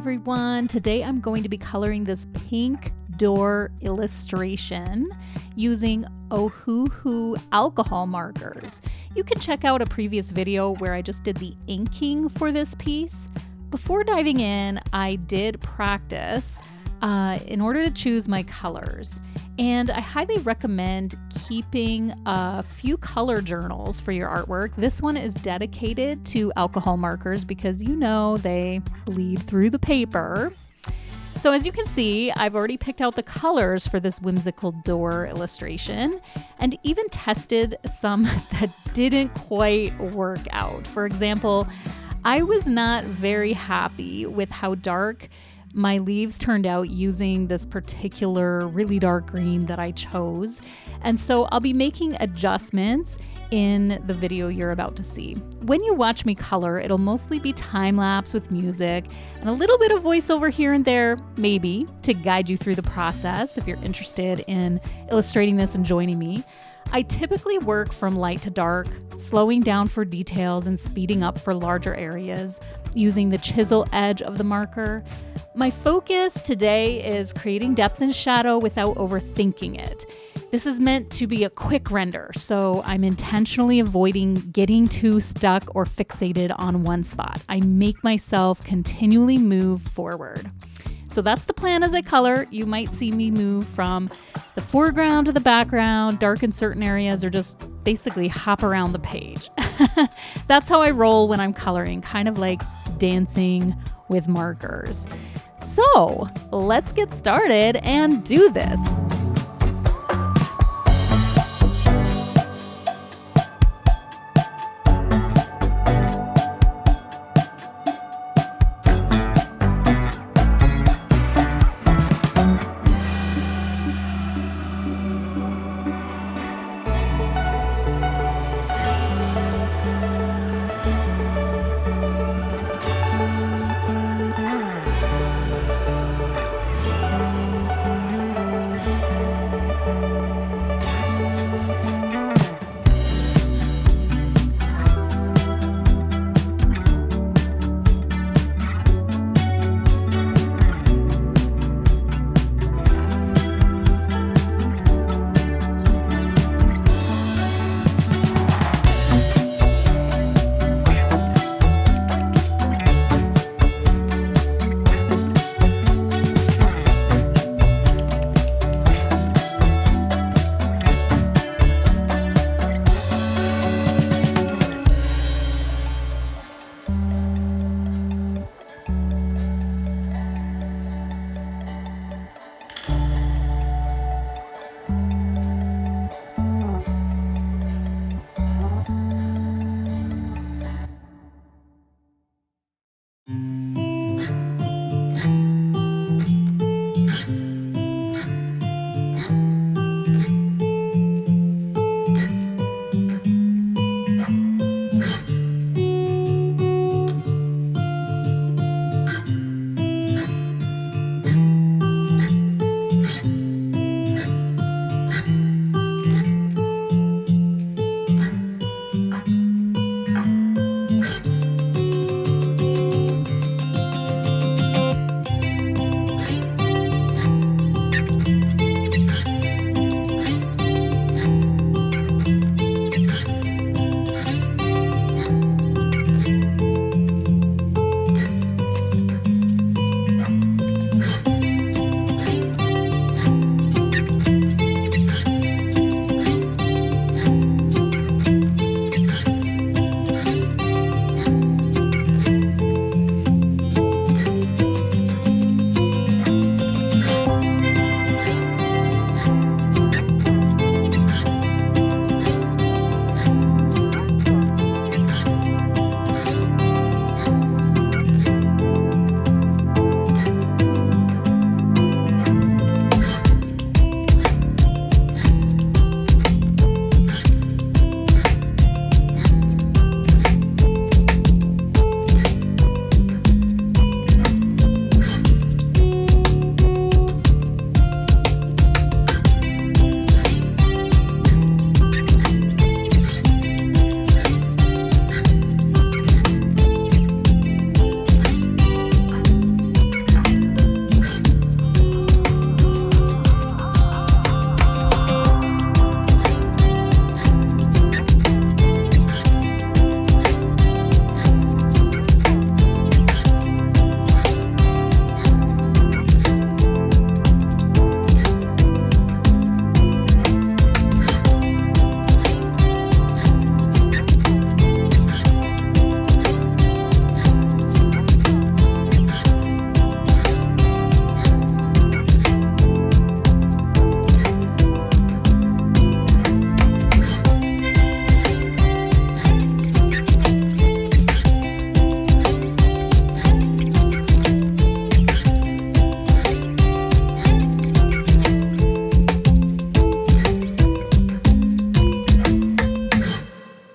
everyone. Today I'm going to be coloring this pink door illustration using Ohuhu alcohol markers. You can check out a previous video where I just did the inking for this piece. Before diving in, I did practice in order to choose my colors. And I highly recommend keeping a few color journals for your artwork. This one is dedicated to alcohol markers because you know they bleed through the paper. So as you can see, I've already picked out the colors for this whimsical door illustration and even tested some that didn't quite work out. For example, I was not very happy with how dark my leaves turned out using this particular really dark green that I chose. And so I'll be making adjustments in the video you're about to see. When you watch me color, it'll mostly be time-lapse with music and a little bit of voiceover here and there, maybe, to guide you through the process if you're interested in illustrating this and joining me. I typically work from light to dark, slowing down for details and speeding up for larger areas, using the chisel edge of the marker. My focus today is creating depth and shadow without overthinking it. This is meant to be a quick render, so I'm intentionally avoiding getting too stuck or fixated on one spot. I make myself continually move forward. So that's the plan as I color. You might see me move from the foreground to the background, darken certain areas, or just basically hop around the page. That's how I roll when I'm coloring, kind of like dancing with markers. So let's get started and do this.